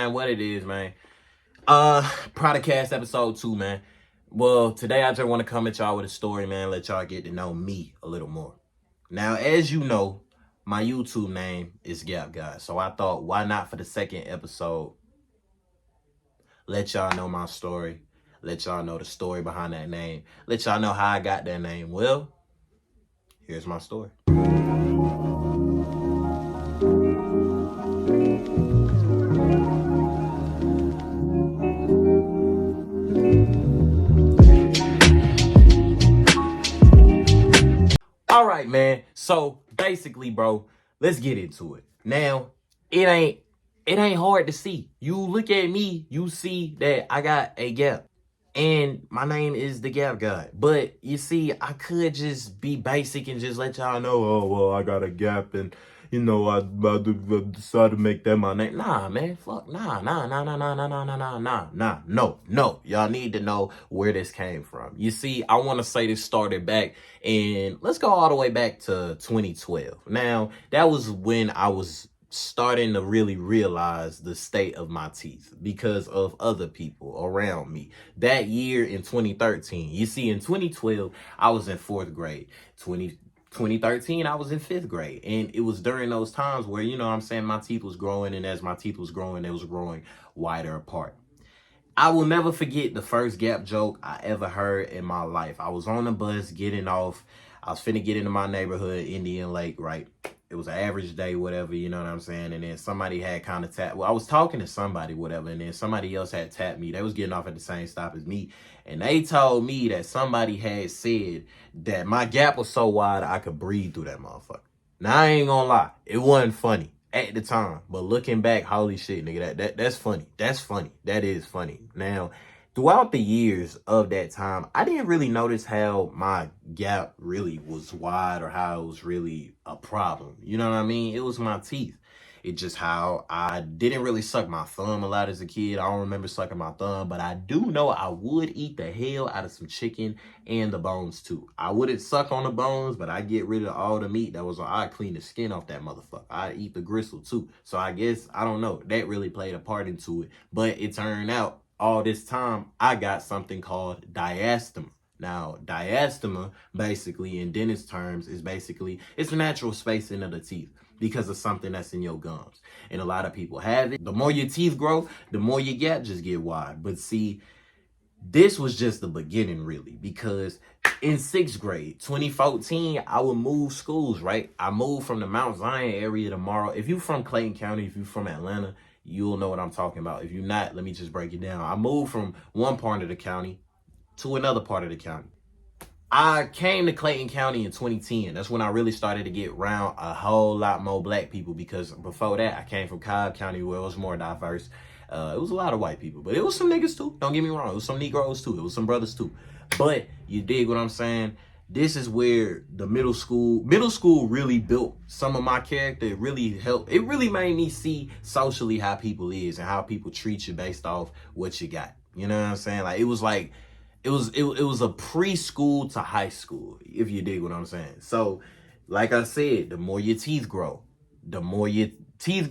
And what it is, man. Podcast episode 2, man. Well, today I just want to come at y'all with a story, man. Let y'all get to know me a little more. Now, as you know, my YouTube name is gapgod. So I thought, why not for the second episode, let y'all know my story. Let y'all know the story behind that name. Let y'all know how I got that name. Well, here's my story. All right, man. So basically, bro, let's get into it. Now, it ain't hard to see. You look at me, you see that I got a gap. And my name is the Gap God. But you see, I could just be basic and just let y'all know, oh, well, I got a gap and, I decided to make that my name. Nah, man, fuck, nah. No. Y'all need to know where this came from. You see, I want to say this started back, and let's go all the way back to 2012. Now, that was when I was starting to really realize the state of my teeth because of other people around me. That year in 2013, you see, in 2012, I was in 4th grade. 2013, I was in 5th grade. And it was during those times where, my teeth was growing. And as my teeth was growing, they was growing wider apart. I will never forget the first gap joke I ever heard in my life. I was on the bus getting off. I was finna get into my neighborhood, Indian Lake, right? It was an average day, whatever, you know what I'm saying? And then somebody had kind of tapped. Well, I was talking to somebody, whatever, and then somebody else had tapped me. They was getting off at the same stop as me. And they told me that somebody had said that my gap was so wide I could breathe through that motherfucker. Now, I ain't gonna lie. It wasn't funny at the time. But looking back, holy shit, nigga, that's funny. That's funny. That is funny. Now, throughout the years of that time, I didn't really notice how my gap really was wide or how it was really a problem. You know what I mean? It was my teeth. It's just how I didn't really suck my thumb a lot as a kid. I don't remember sucking my thumb, but I do know I would eat the hell out of some chicken and the bones too. I wouldn't suck on the bones, but I get rid of all the meat that was on. I clean the skin off that motherfucker. I eat the gristle too. So I guess, I don't know, that really played a part into it. But it turned out all this time, I got something called diastema. Now, diastema, basically, in dentist terms, is it's a natural spacing of the teeth because of something that's in your gums. And a lot of people have it. The more your teeth grow, the more your gap just get wide. But see, this was just the beginning, really, because in 6th grade, 2014, I would move schools, right? I moved from the Mount Zion area tomorrow. If you're from Clayton County, if you're from Atlanta, you'll know what I'm talking about. If you're not, let me just break it down. I moved from one part of the county to another part of the county. I came to Clayton County in 2010. That's when I really started to get around a whole lot more black people, because before that, I came from Cobb County, where it was more diverse. It was a lot of white people, but it was some niggas too. Don't get me wrong. It was some Negroes too. It was some brothers too. But you dig what I'm saying? This is where the middle school really built some of my character. It really helped. It really made me see socially how people is and how people treat you based off what you got. You know what I'm saying? Like, it was a preschool to high school, if you dig what I'm saying. So, like I said, the more your teeth grow, the more your teeth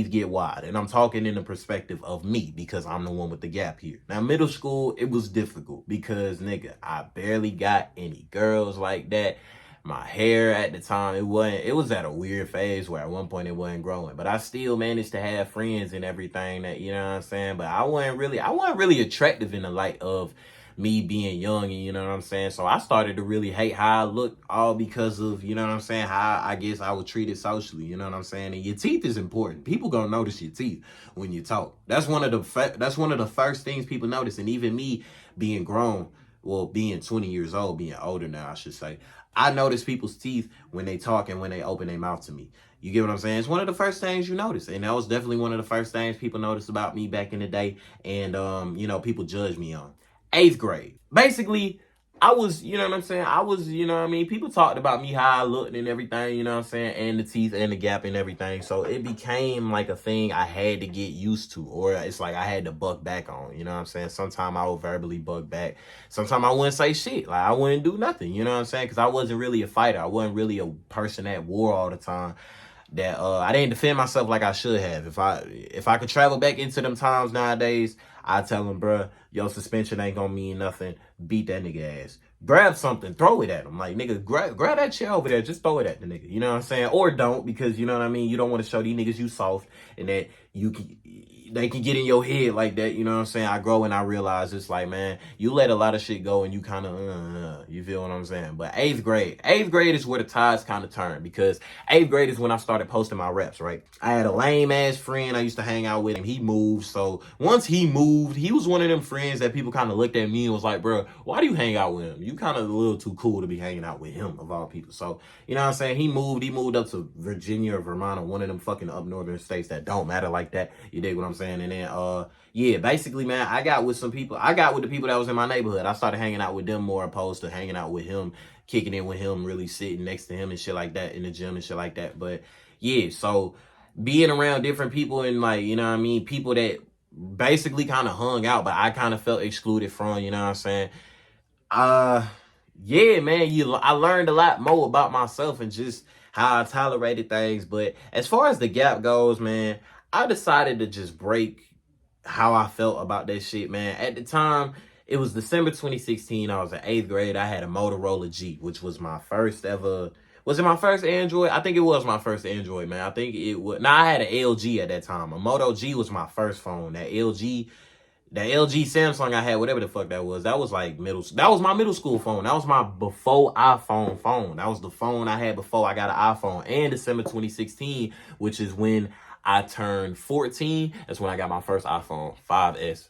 get wide. And I'm talking in the perspective of me, because I'm the one with the gap here. Now, middle school, it was difficult because, nigga, I barely got any girls like that. My hair at the time, it was at a weird phase where at one point it wasn't growing. But I still managed to have friends and everything that, you know what I'm saying? But I wasn't really attractive in the light of me being young, and you know what I'm saying? So I started to really hate how I looked, all because of, you know what I'm saying, how I guess I was treated socially, you know what I'm saying? And your teeth is important. People gonna notice your teeth when you talk. That's one of the first things people notice. And even me being grown, well, being 20 years old, being older now, I should say, I notice people's teeth when they talk and when they open their mouth to me. You get what I'm saying? It's one of the first things you notice. And that was definitely one of the first things people noticed about me back in the day. And, people judge me on. 8th grade. Basically, I was, you know what I'm saying? I was, you know what I mean? People talked about me, how I looked and everything, you know what I'm saying? And the teeth and the gap and everything. So it became like a thing I had to get used to, or it's like I had to buck back on, you know what I'm saying? Sometimes I would verbally buck back. Sometimes I wouldn't say shit. Like, I wouldn't do nothing, you know what I'm saying? Because I wasn't really a fighter. I wasn't really a person at war all the time. that I didn't defend myself like I should have. If I could travel back into them times nowadays, I tell him, bruh, your suspension ain't gonna mean nothing. Beat that nigga ass. Grab something, throw it at him. Like, nigga, grab that chair over there, just throw it at the nigga. You know what I'm saying? Or don't, because you know what I mean? You don't want to show these niggas you soft and that they can get in your head like that. You know what I'm saying? I grow and I realize it's like, man, you let a lot of shit go and you kind of, you feel what I'm saying? But eighth grade is where the tides kind of turn, because eighth grade is when I started posting my reps, right? I had a lame ass friend I used to hang out with him. He moved. So once he moved, he was one of them friends that people kind of looked at me and was like, bro, why do you hang out with him? You kind of a little too cool to be hanging out with him, of all people. So, you know what I'm saying? He moved up to Virginia or Vermont, or one of them fucking up northern states that don't matter like that. You dig what I'm saying? And then, yeah, basically, man, I got with some people. I got with the people that was in my neighborhood. I started hanging out with them more opposed to hanging out with him, kicking in with him, really sitting next to him and shit like that in the gym and shit like that. But yeah, so being around different people and, like, you know what I mean, people that basically kind of hung out, but I kind of felt excluded from, you know what I'm saying? Yeah, man, I learned a lot more about myself and just how I tolerated things. But as far as the gap goes, man, I decided to just break how I felt about that shit, man. At the time, it was December 2016. I was in 8th grade. I had a Motorola G, which was my first ever. Was it my first Android? I think it was my first Android, man. I think it was. Nah, I had an LG at that time. A Moto G was my first phone. That LG Samsung I had, whatever the fuck that was like that was my middle school phone. That was my before iPhone phone. That was the phone I had before I got an iPhone. And December 2016, which is when I turned 14. That's when I got my first iPhone 5S.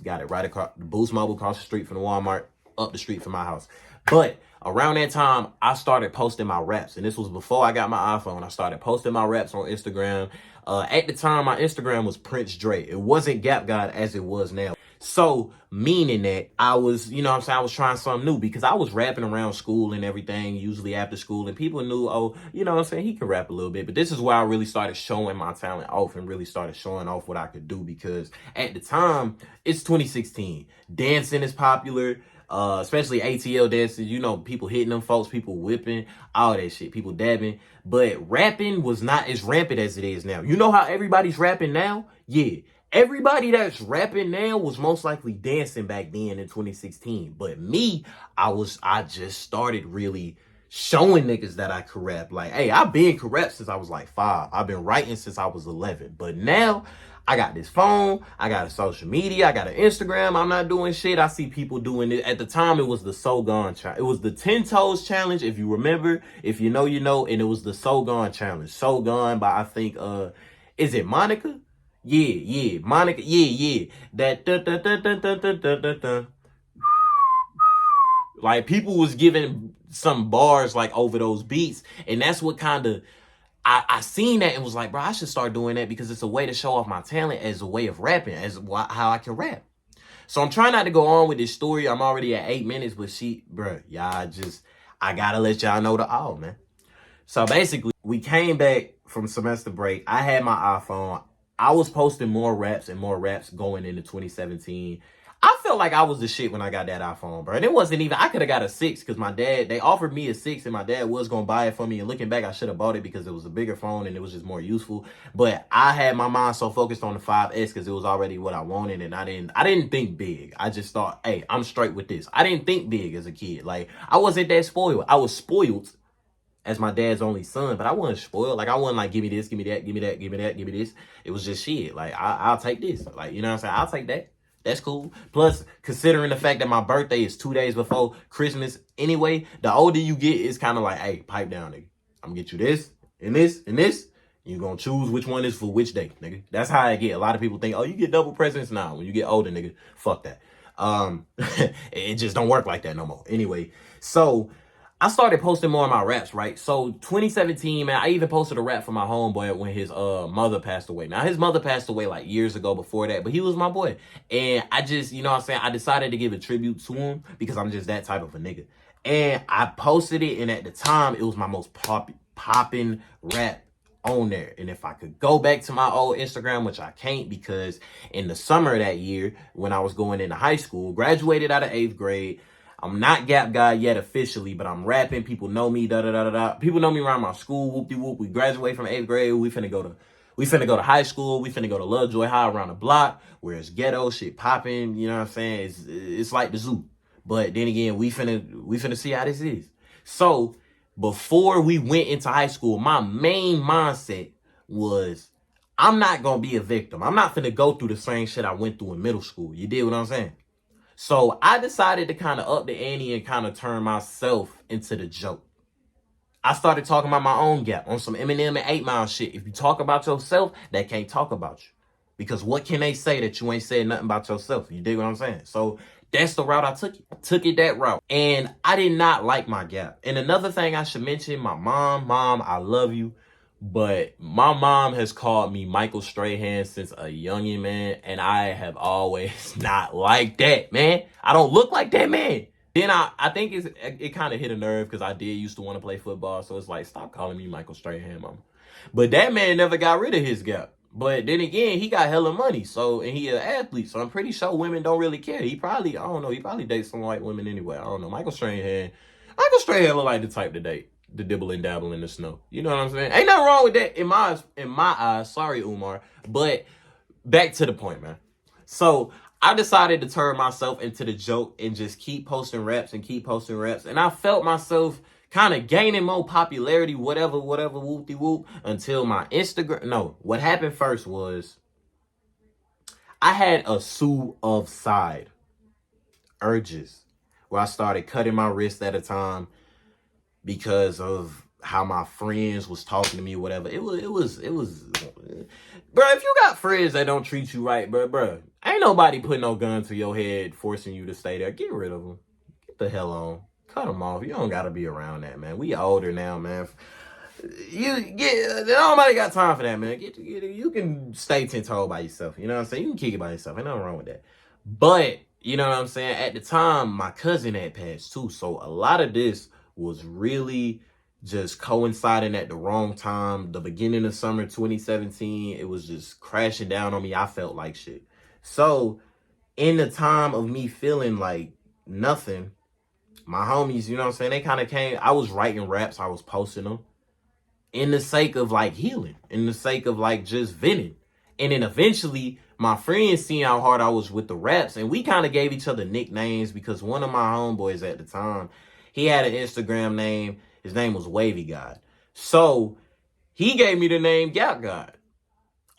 Got it right across the Boost Mobile, across the street from the Walmart, up the street from my house. But around that time, I started posting my raps. And this was before I got my iPhone. I started posting my raps on Instagram. At the time, my Instagram was Prince Dre. It wasn't gapgod as it was now. So, meaning that I was, you know what I'm saying, I was trying something new, because I was rapping around school and everything, usually after school, and people knew, oh, you know what I'm saying, he can rap a little bit. But this is where I really started showing my talent off and really started showing off what I could do, because at the time, it's 2016. Dancing is popular. Especially ATL dances, you know, people hitting them folks, people whipping, all that shit, people dabbing. But rapping was not as rampant as it is now. You know how everybody's rapping now? Yeah. Everybody that's rapping now was most likely dancing back then in 2016. But me, I just started really showing niggas that I could rap. Like, hey, I've been could rap since I was like 5. I've been writing since I was 11. But now I got this phone, I got a social media, I got an Instagram. I'm not doing shit. I see people doing it. At the time, it was the So Gone challenge. It was the 10 Toes challenge, if you remember. If you know, you know. And it was the So Gone challenge. So Gone by, I think, is it Monica? Yeah, Monica. Yeah. That like, people was giving some bars like over those beats, and that's what kind of I seen that and was like, bro, I should start doing that, because it's a way to show off my talent as a way of rapping, as how I can rap. So I'm trying not to go on with this story. I'm already at 8 minutes, but bro, I gotta let y'all know the all, man. So basically, we came back from semester break. I had my iPhone. I was posting more raps going into 2017. I felt like I was the shit when I got that iPhone, bro. And it wasn't even, I could have got a 6, because my dad, they offered me a 6 and my dad was going to buy it for me. And looking back, I should have bought it because it was a bigger phone and it was just more useful. But I had my mind so focused on the 5S because it was already what I wanted. And I didn't think big. I just thought, hey, I'm straight with this. I didn't think big as a kid. Like, I wasn't that spoiled. I was spoiled as my dad's only son, but I wasn't spoiled. Like, I wasn't like, give me this, give me that, give me that, give me that, give me this. It was just shit. Like, I'll take this. Like, you know what I'm saying? I'll take that. That's cool. Plus, considering the fact that my birthday is 2 days before Christmas anyway, the older you get, it's kind of like, hey, pipe down, nigga. I'm gonna get you this, and this, and this. You're gonna choose which one is for which day, nigga. That's how I get. A lot of people think, oh, you get double presents now. When you get older, nigga, fuck that. It just don't work like that no more. Anyway, so I started posting more of my raps, right? So 2017, man, I even posted a rap for my homeboy when his mother passed away. Now, his mother passed away like years ago before that, but he was my boy. And I just, you know what I'm saying, I decided to give a tribute to him because I'm just that type of a nigga. And I posted it, and at the time, it was my most popping rap on there. And if I could go back to my old Instagram, which I can't, because in the summer of that year, when I was going into high school, graduated out of 8th grade, I'm not Gap God yet officially, but I'm rapping. People know me, da da da da da. People know me around my school, whoop de whoop. We graduate from 8th grade. We finna go to high school. We finna go to Lovejoy High around the block, where it's ghetto shit popping. You know what I'm saying? It's like the zoo. But then again, we finna see how this is. So before we went into high school, my main mindset was, I'm not gonna be a victim. I'm not finna go through the same shit I went through in middle school. You did what I'm saying? So I decided to kind of up the ante and kind of turn myself into the joke. I started talking about my own gap on some Eminem and 8 Mile shit. If you talk about yourself, they can't talk about you. Because what can they say that you ain't said nothing about yourself? You dig what I'm saying? So that's the route I took it. I took it that route. And I did not like my gap. And another thing I should mention, my mom, I love you. But my mom has called me Michael Strahan since a youngin', man. And I have always not liked that, man. I don't look like that, man. Then I think it kind of hit a nerve because I did used to want to play football. So it's like, stop calling me Michael Strahan, mama. But that man never got rid of his gap. But then again, he got hella money. So, and he an athlete. So I'm pretty sure women don't really care. He probably dates some white women anyway. I don't know. Michael Strahan look like the type to date. The dibble and dabble in the snow. You know what I'm saying? Ain't nothing wrong with that in my eyes. Sorry, Umar. But back to the point, man. So I decided to turn myself into the joke and just keep posting raps. And I felt myself kind of gaining more popularity, whatever, whoop-de-whoop, until my Instagram. No, what happened first was I had a suicide urges where I started cutting my wrist at a time because of how my friends was talking to me, whatever. It was, bro, if you got friends that don't treat you right, bro, ain't nobody putting no gun to your head, forcing you to stay there. Get rid of them. Get the hell on. Cut them off. You don't got to be around that, man. We older now, man. Nobody got time for that, man. You can stay 10 toes by yourself. You know what I'm saying? You can kick it by yourself. Ain't nothing wrong with that. But, you know what I'm saying? At the time, my cousin had passed too. So a lot of this was really just coinciding at the wrong time. The beginning of summer 2017, it was just crashing down on me. I felt like shit. So in the time of me feeling like nothing, my homies, you know what I'm saying, they kind of came. I was writing raps. I was posting them in the sake of like healing, in the sake of like just venting. And then eventually my friends seen how hard I was with the raps, and we kind of gave each other nicknames because one of my homeboys at the time, he had an Instagram name. His name was Wavy God. So he gave me the name Gap God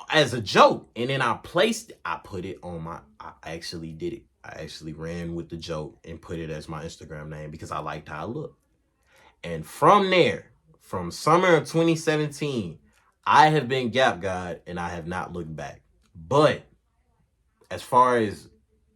as a joke. And then I put it on I actually did it. I actually ran with the joke and put it as my Instagram name because I liked how I looked. And from there, from summer of 2017, I have been Gap God and I have not looked back. But as far as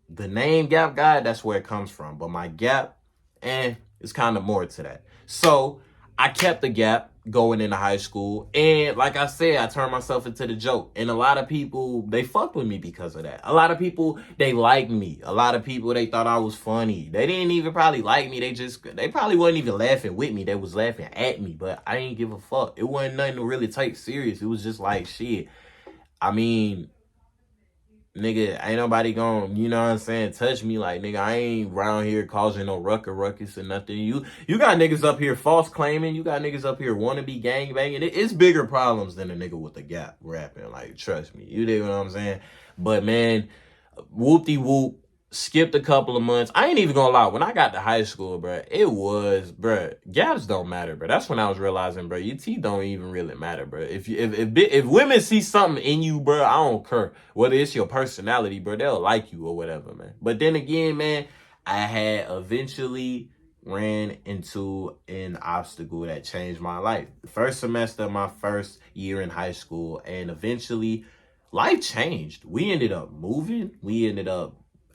the name Gap God, that's where it comes from. But my gap, it's kind of more to that. So I kept the gap going into high school. And like I said, I turned myself into the joke. And a lot of people, they fucked with me because of that. A lot of people, they liked me. A lot of people, they thought I was funny. They didn't even probably like me. They probably wasn't even laughing with me. They was laughing at me. But I didn't give a fuck. It wasn't nothing to really take serious. It was just like, shit. I mean, nigga, ain't nobody gonna, you know what I'm saying, touch me. Like, nigga, I ain't around here causing no ruckus or nothing. You got niggas up here false claiming. You got niggas up here wanna be gang banging. It's bigger problems than a nigga with a gap rapping. Like, trust me. You dig what I'm saying? But, man, whoop-de-whoop. Skipped a couple of months. I ain't even gonna lie. When I got to high school, bro, gaps don't matter, bro. That's when I was realizing, bro, your teeth don't even really matter, bro. If women see something in you, bro, I don't care whether it's your personality, bro. They'll like you or whatever, man. But then again, man, I had eventually ran into an obstacle that changed my life. The first semester of my first year in high school, and eventually life changed. We ended up moving.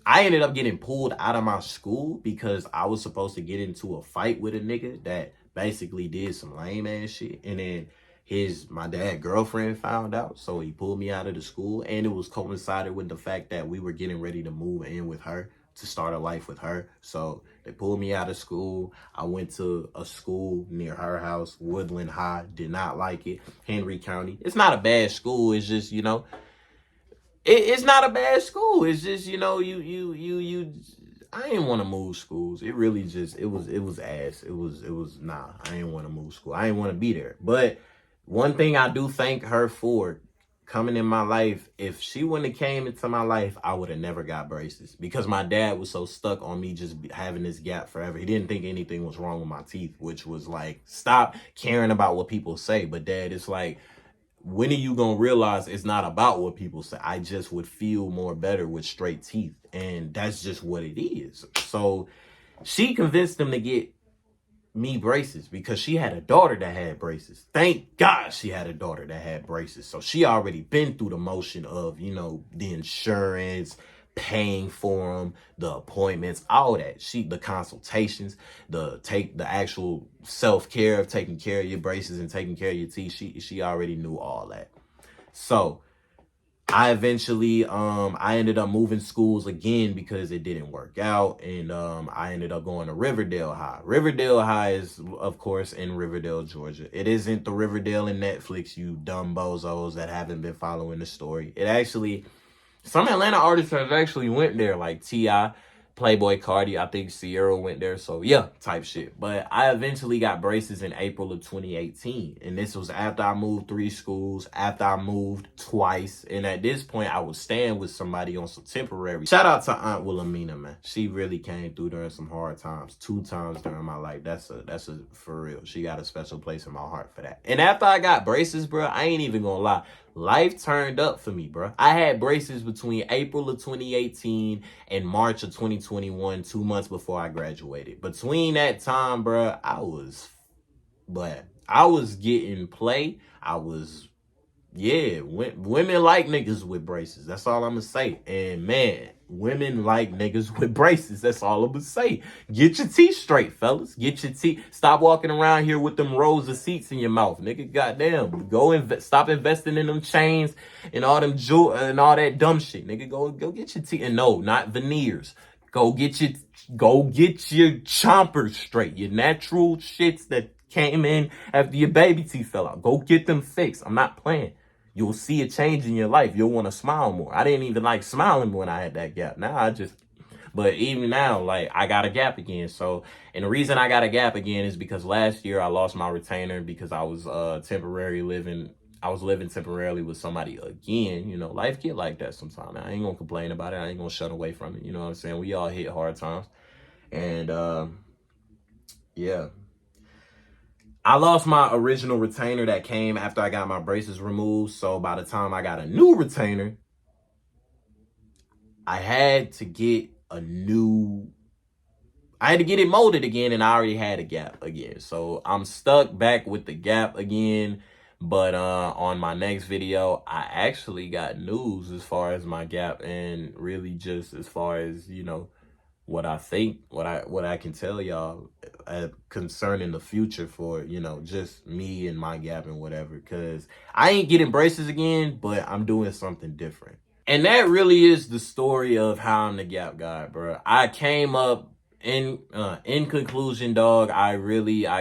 I ended up getting pulled out of my school because I was supposed to get into a fight with a nigga that basically did some lame ass shit. And then my dad's girlfriend found out. So he pulled me out of the school. And it was coincided with the fact that we were getting ready to move in with her, to start a life with her. So they pulled me out of school. I went to a school near her house, Woodland High. Did not like it. Henry County. It's not a bad school. It's just, you know, it's not a bad school. It's just, you know, I didn't want to move schools. It really just, it was ass. Nah, I didn't want to move school. I didn't want to be there. But one thing I do thank her for coming in my life, if she wouldn't have came into my life, I would have never got braces, because my dad was so stuck on me just having this gap forever. He didn't think anything was wrong with my teeth, which was like, stop caring about what people say. But dad, it's like, when are you gonna realize it's not about what people say? I just would feel more better with straight teeth, and that's just what it is. So she convinced him to get me braces because she had a daughter that had braces. Thank God she had a daughter that had braces. So she already been through the motion of, you know, the insurance, paying for them, the appointments, all that. The consultations, the actual self-care of taking care of your braces and taking care of your teeth. She already knew all that. So I eventually, I ended up moving schools again because it didn't work out. And I ended up going to Riverdale High. Riverdale High is, of course, in Riverdale, Georgia. It isn't the Riverdale in Netflix, you dumb bozos that haven't been following the story. It actually, some Atlanta artists have actually went there, like T.I., Playboy Cardi, I think Sierra went there. So yeah, type shit. But I eventually got braces in April of 2018. And this was after I moved 3 schools, after I moved twice. And at this point, I was staying with somebody on some temporary. Shout out to Aunt Wilhelmina, man. She really came through during some hard times. 2 times during my life. That's a for real. She got a special place in my heart for that. And after I got braces, bro, I ain't even gonna lie. Life turned up for me, bro. I had braces between April of 2018 and March of 2021, 2 months before I graduated. Between that time, bro, I was getting play. Women like niggas with braces. That's all I'm gonna say. And man, women like niggas with braces. That's all I'm gonna say. Get your teeth straight, fellas. Get your teeth. Stop walking around here with them rows of seats in your mouth, nigga. Goddamn. Stop investing in them chains and all them jewel and all that dumb shit, nigga. Go get your teeth. And no, not veneers. Go get your chompers straight. Your natural shits that came in after your baby teeth fell out. Go get them fixed. I'm not playing. You'll see a change in your life. You'll want to smile more. I didn't even like smiling when I had that gap. But even now, like, I got a gap again. So, and the reason I got a gap again is because last year I lost my retainer because I was living temporarily with somebody again. You know, life get like that sometimes. I ain't gonna complain about it. I ain't gonna shun away from it. You know what I'm saying? We all hit hard times. And yeah. I lost my original retainer that came after I got my braces removed. So by the time I got a new retainer, I had to get it molded again, and I already had a gap again. So I'm stuck back with the gap again. But on my next video, I actually got news as far as my gap, and really just as far as, you know, what I think, what I can tell y'all concerning the future for, you know, just me and my gap and whatever. Because I ain't getting braces again, but I'm doing something different. And that really is the story of how I'm the gap guy, bro. I came up in conclusion, dog. I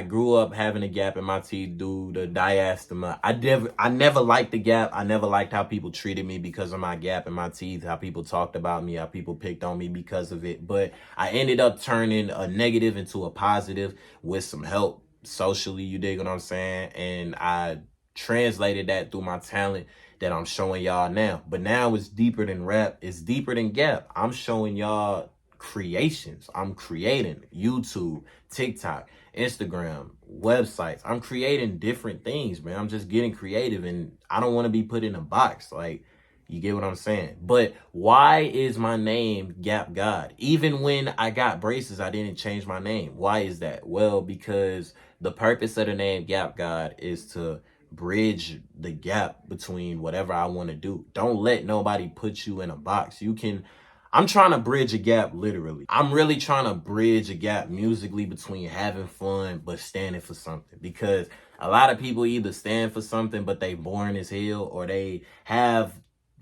grew up having a gap in my teeth due to diastema. I never liked the gap. I never liked how people treated me because of my gap in my teeth, how people talked about me, how people picked on me because of it. But I ended up turning a negative into a positive with some help socially, you dig what I'm saying? And I translated that through my talent that I'm showing y'all now. But now it's deeper than rap. It's deeper than gap. I'm showing y'all creations. I'm creating YouTube, TikTok, Instagram, websites. I'm creating different things, man. I'm just getting creative, and I don't want to be put in a box. Like, you get what I'm saying? But why is my name Gap God? Even when I got braces, I didn't change my name. Why is that? Well, because the purpose of the name Gap God is to bridge the gap between whatever I want to do. Don't let nobody put you in a box. I'm trying to bridge a gap, literally. I'm really trying to bridge a gap musically between having fun but standing for something. Because a lot of people either stand for something but they boring as hell, or they have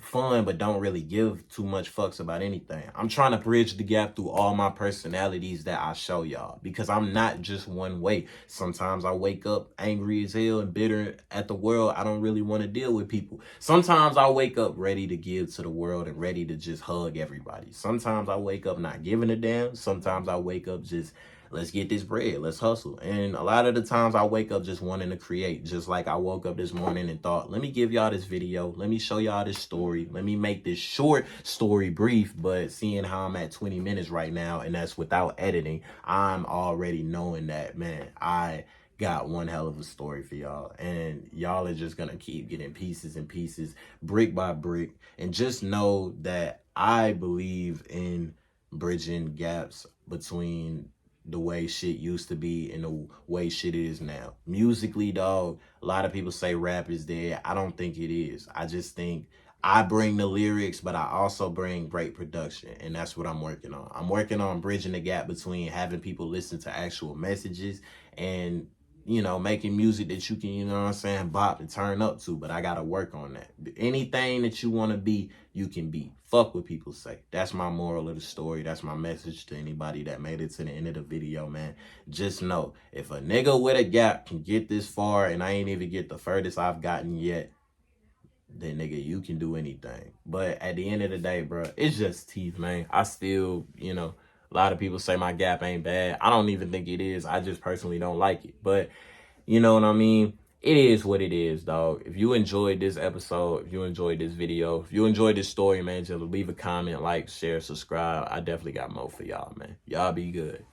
fun, but don't really give too much fucks about anything. I'm trying to bridge the gap through all my personalities that I show y'all, because I'm not just one way. Sometimes I wake up angry as hell and bitter at the world. I don't really want to deal with people. Sometimes I wake up ready to give to the world and ready to just hug everybody. Sometimes I wake up not giving a damn. Sometimes I wake up just, let's get this bread, let's hustle. And a lot of the times I wake up just wanting to create, just like I woke up this morning and thought, let me give y'all this video, let me show y'all this story, let me make this short story brief. But seeing how I'm at 20 minutes right now, and that's without editing, I'm already knowing that, man, I got one hell of a story for y'all, and y'all are just gonna keep getting pieces and pieces, brick by brick. And just know that I believe in bridging gaps between the way shit used to be and the way shit is now. Musically, dog, a lot of people say rap is dead. I don't think it is. I just think I bring the lyrics, but I also bring great production, and that's what I'm working on. I'm working on bridging the gap between having people listen to actual messages and, you know, making music that you can, you know what I'm saying, bop and turn up to. But I gotta work on that. Anything that you want to be, you can be. Fuck what people say. That's my moral of the story. That's my message to anybody that made it to the end of the video, man. Just know, if a nigga with a gap can get this far and I ain't even get the furthest I've gotten yet, then nigga, you can do anything. But at the end of the day, bro, it's just teeth, man. I still, you know, a lot of people say my gap ain't bad. I don't even think it is. I just personally don't like it. But you know what I mean? It is what it is, dog. If you enjoyed this episode, if you enjoyed this video, if you enjoyed this story, man, just leave a comment, like, share, subscribe. I definitely got more for y'all, man. Y'all be good. Y'all